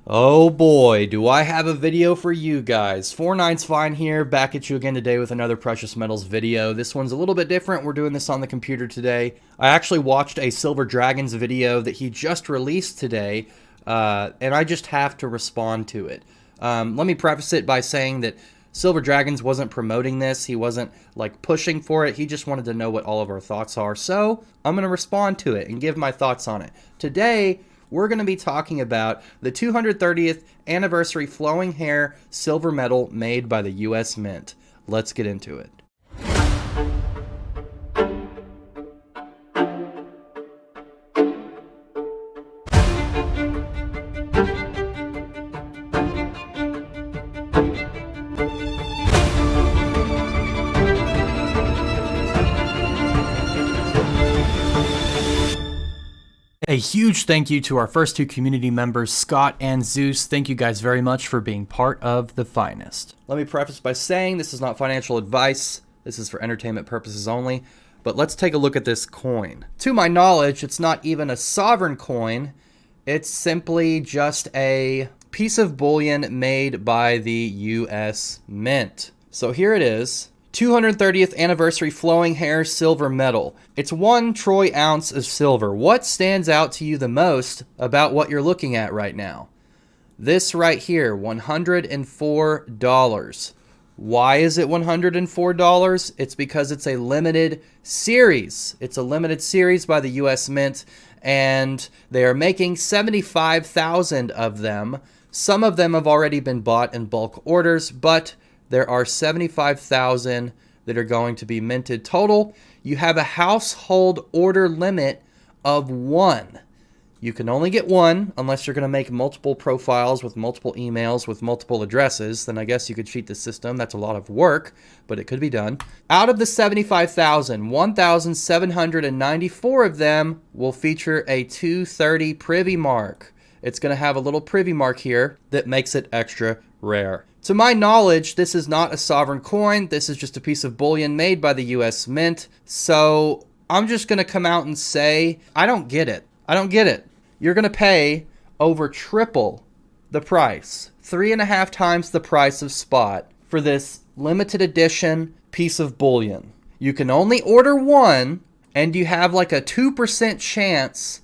Oh boy, do I have a video for you guys. 49's Fine here, back at you again today with another Precious Metals video. This one's a little bit different. We're doing this on the computer today. I actually watched a Silver Dragons video that he just released today, and I just have to respond to it. Let me preface it by saying that Silver Dragons wasn't promoting this. He wasn't like pushing for it. He just wanted to know what all of our thoughts are. So I'm going to respond to it and give my thoughts on it. Today, we're going to be talking about the 230th anniversary flowing hair silver medal made by the US Mint. Let's get into it. A huge thank you to our first two community members, Scott and Zeus. Thank you guys very much for being part of the finest. Let me preface by saying this is not financial advice. This is for entertainment purposes only. But let's take a look at this coin. To my knowledge, it's not even a sovereign coin. It's simply just a piece of bullion made by the US Mint. So here it is. 230th anniversary flowing hair silver medal. It's 1 troy ounce of silver. What stands out to you the most about what you're looking at right now? This right here, $104. Why is it $104? It's because it's a limited series. It's a limited series by the US Mint, and they are making 75,000 of them. Some of them have already been bought in bulk orders, but there are 75,000 that are going to be minted total. You have a household order limit of 1. You can only get 1 unless you're going to make multiple profiles with multiple emails with multiple addresses. Then I guess you could cheat the system. That's a lot of work, but it could be done. Out of the 75,000, 1,794 of them will feature a 230 privy mark. It's going to have a little privy mark here that makes it extra rare. To my knowledge, this is not a sovereign coin. This is just a piece of bullion made by the US Mint. So I'm just going to come out and say, I don't get it. I don't get it. You're going to pay over triple the price, 3.5 times the price of spot for this limited edition piece of bullion. You can only order 1, and you have like a 2% chance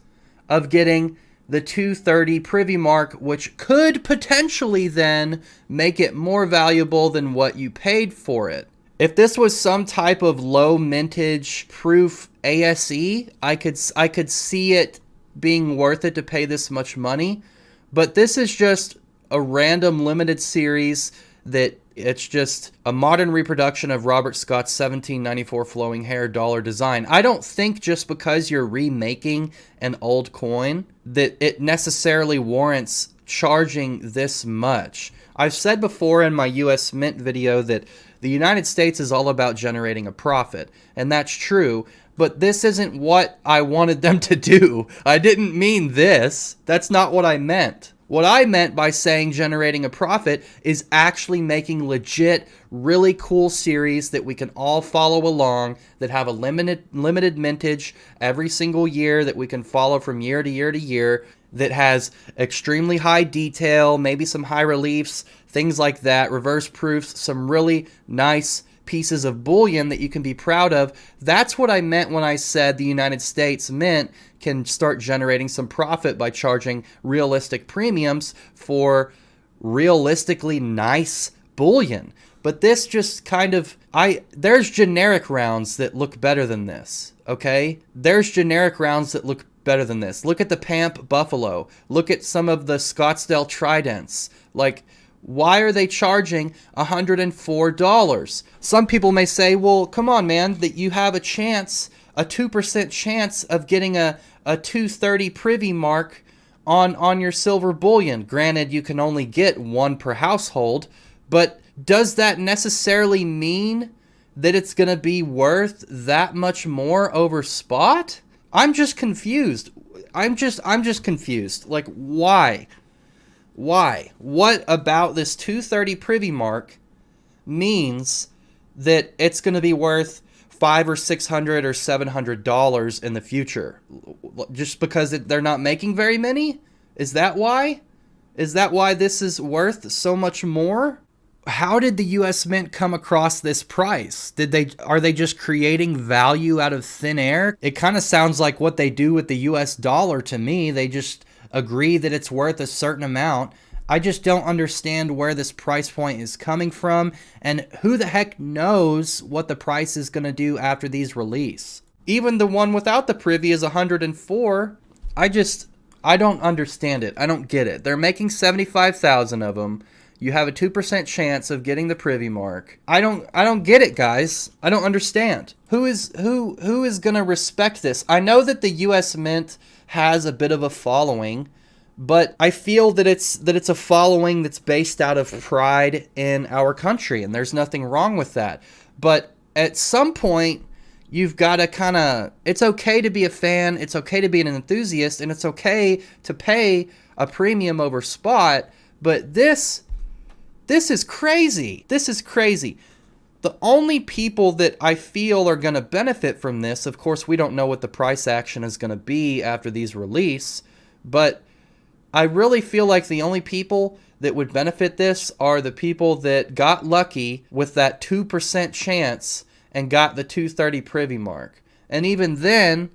of getting the 230 privy mark, which could potentially then make it more valuable than what you paid for it. If this was some type of low mintage proof ASE, I could see it being worth it to pay this much money. But this is just a random limited series that it's just a modern reproduction of Robert Scott's 1794 flowing hair dollar design. I don't think just because you're remaking an old coin that it necessarily warrants charging this much. I've said before in my US Mint video that the United States is all about generating a profit, and that's true, but this isn't what I wanted them to do. I didn't mean this. That's not what I meant. What I meant by saying generating a profit is actually making legit, really cool series that we can all follow along, that have a limited mintage every single year that we can follow from year to year to year, that has extremely high detail, maybe some high reliefs, things like that, reverse proofs, some really nice pieces of bullion that you can be proud of. That's what I meant when I said the United States Mint can start generating some profit by charging realistic premiums for realistically nice bullion. But this just kind of, there's generic rounds that look better than this, okay? There's generic rounds that look better than this. Look at the Pamp Buffalo. Look at some of the Scottsdale Tridents. Like, why are they charging $104? Some people may say, well, come on, man, that you have a chance, a 2% chance of getting a 230 privy mark on your silver bullion. Granted, you can only get 1 per household, but does that necessarily mean that it's going to be worth that much more over spot? I'm just confused. I'm just confused. Like, why? Why? What about this 230 privy mark means that it's going to be worth $500 or $600 or $700 in the future? Just because they're not making very many? Is that why? Is that why this is worth so much more? How did the US Mint come across this price? Are they just creating value out of thin air? It kind of sounds like what they do with the US dollar to me. They just agree that it's worth a certain amount. I just don't understand where this price point is coming from, and who the heck knows what the price is going to do after these release. Even the one without the privy is 104. I don't understand it. I don't get it. They're making 75,000 of them. You have a 2% chance of getting the privy mark. I don't get it, guys. I don't understand. Who is going to respect this? I know that the US Mint has a bit of a following, but I feel that it's a following that's based out of pride in our country, and there's nothing wrong with that. But at some point, you've got to it's okay to be a fan, it's okay to be an enthusiast, and it's okay to pay a premium over spot, but this is crazy. This is crazy. The only people that I feel are going to benefit from this, of course, we don't know what the price action is going to be after these release, but I really feel like the only people that would benefit this are the people that got lucky with that 2% chance and got the 230 privy mark. And even then,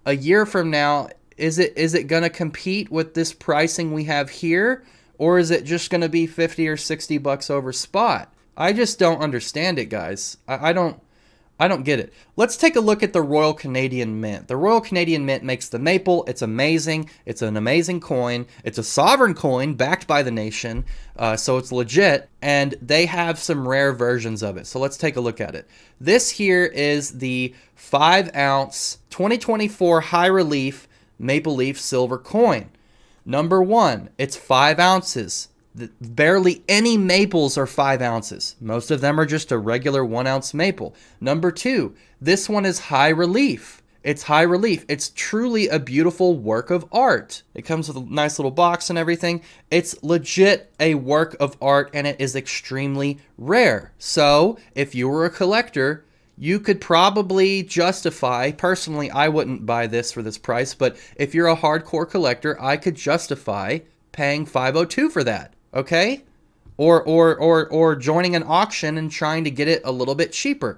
a year from now, is it going to compete with this pricing we have here? Or is it just going to be 50 or 60 bucks over spot? I just don't understand it, guys. I don't get it. Let's take a look at the Royal Canadian Mint. The Royal Canadian Mint makes the maple. It's amazing. It's an amazing coin. It's a sovereign coin backed by the nation, so it's legit. And they have some rare versions of it. So let's take a look at it. This here is the 5-ounce 2024 high relief maple leaf silver coin. Number 1, it's 5 ounces. Barely any maples are 5 ounces. Most of them are just a regular 1-ounce maple. Number 2, this one is high relief. It's high relief. It's truly a beautiful work of art. It comes with a nice little box and everything. It's legit a work of art, and it is extremely rare. So if you were a collector, you could probably justify, personally, I wouldn't buy this for this price, but if you're a hardcore collector, I could justify paying $502 for that, okay? Or joining an auction and trying to get it a little bit cheaper.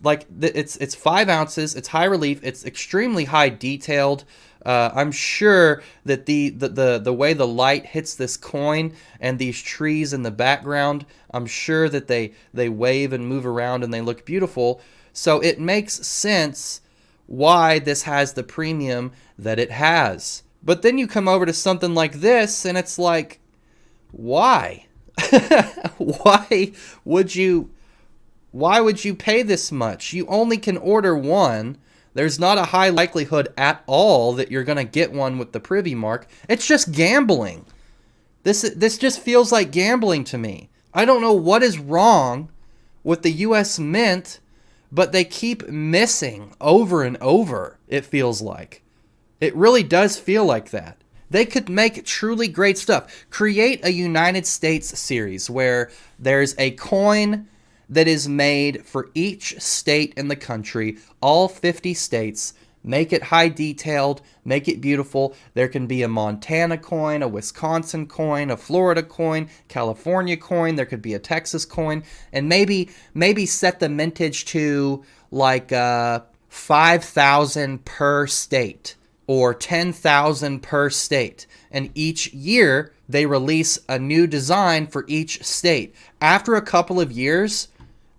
Like, it's 5 ounces, it's high relief, it's extremely high detailed. I'm sure that the way the light hits this coin and these trees in the background, I'm sure that they wave and move around and they look beautiful. So it makes sense why this has the premium that it has. But then you come over to something like this and it's like, why? Why would you pay this much? You only can order one. There's not a high likelihood at all that you're going to get one with the privy mark. It's just gambling. This just feels like gambling to me. I don't know what is wrong with the US Mint, but they keep missing over and over, it feels like. It really does feel like that. They could make truly great stuff. Create a United States series where there's a coin that is made for each state in the country, all 50 states. Make it high detailed, make it beautiful. There can be a Montana coin, a Wisconsin coin, a Florida coin, California coin. There could be a Texas coin, and maybe set the mintage to like 5,000 per state or 10,000 per state. And each year they release a new design for each state. After a couple of years,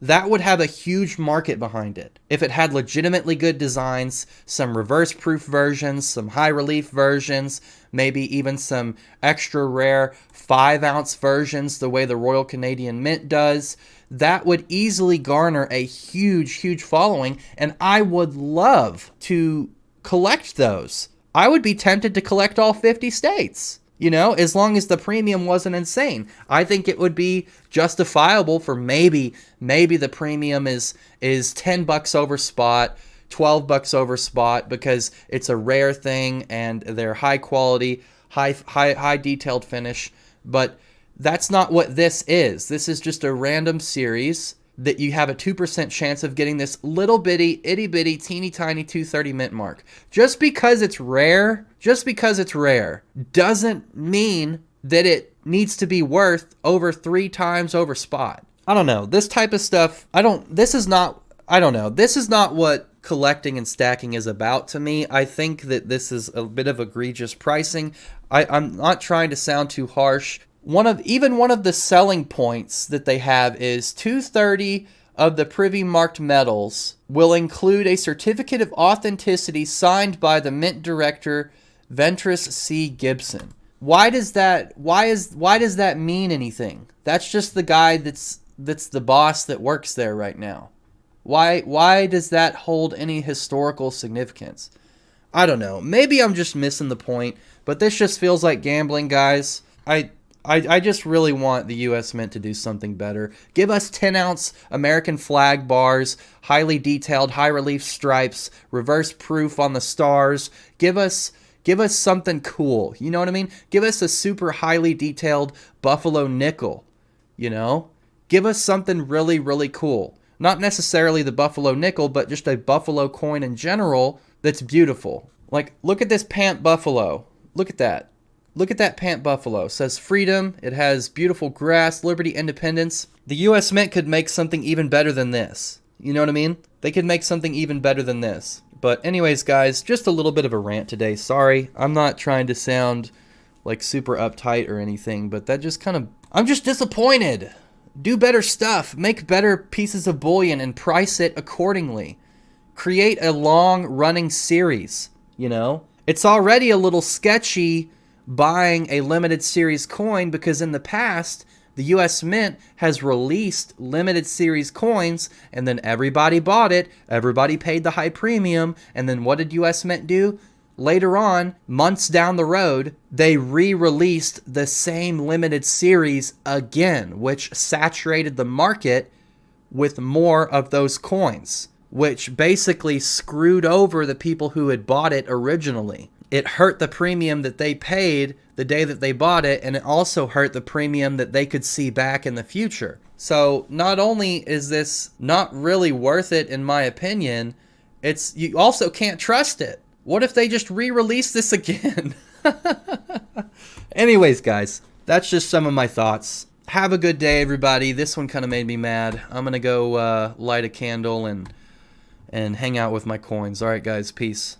that would have a huge market behind it. If it had legitimately good designs, some reverse proof versions, some high relief versions, maybe even some extra rare 5-ounce versions, the way the Royal Canadian Mint does, that would easily garner a huge, huge following, and I would love to collect those. I would be tempted to collect all 50 states. You know, as long as the premium wasn't insane. I think it would be justifiable for maybe the premium is $10 over spot, $12 over spot, because it's a rare thing and they're high quality, high detailed finish. But that's not what this is. This is just a random series that you have a 2% chance of getting this little bitty, itty bitty, teeny tiny 230 mint mark. Just because it's rare doesn't mean that it needs to be worth over 3 times over spot. I don't know. This type of stuff, I don't know. This is not what collecting and stacking is about to me. I think that this is a bit of egregious pricing. I'm not trying to sound too harsh. One of the selling points that they have is 230 of the privy marked metals will include a certificate of authenticity signed by the mint director Ventris C. Gibson. Why does that mean anything? That's just the guy that's the boss that works there right now. Why does that hold any historical significance? I don't know. Maybe I'm just missing the point, but this just feels like gambling, guys. I just really want the U.S. Mint to do something better. Give us 10-ounce American flag bars, highly detailed, high-relief stripes, reverse proof on the stars. Give us something cool. You know what I mean? Give us a super highly detailed buffalo nickel, you know? Give us something really, really cool. Not necessarily the buffalo nickel, but just a buffalo coin in general that's beautiful. Like, look at this pant buffalo. Look at that. Look at that pant buffalo. It says freedom. It has beautiful grass, liberty, independence. The U.S. Mint could make something even better than this. You know what I mean? They could make something even better than this. But anyways, guys, just a little bit of a rant today. Sorry. I'm not trying to sound like super uptight or anything, but that just kind of... I'm just disappointed. Do better stuff. Make better pieces of bullion and price it accordingly. Create a long-running series, you know? It's already a little sketchy buying a limited series coin because in the past, the U.S. Mint has released limited series coins and then everybody bought it, everybody paid the high premium, and then what did U.S. Mint do? Later on, months down the road, they re-released the same limited series again, which saturated the market with more of those coins, which basically screwed over the people who had bought it originally. It hurt the premium that they paid the day that they bought it, and it also hurt the premium that they could see back in the future. So not only is this not really worth it, in my opinion, you also can't trust it. What if they just re-release this again? Anyways, guys, that's just some of my thoughts. Have a good day, everybody. This one kind of made me mad. I'm going to go light a candle and hang out with my coins. All right, guys, peace.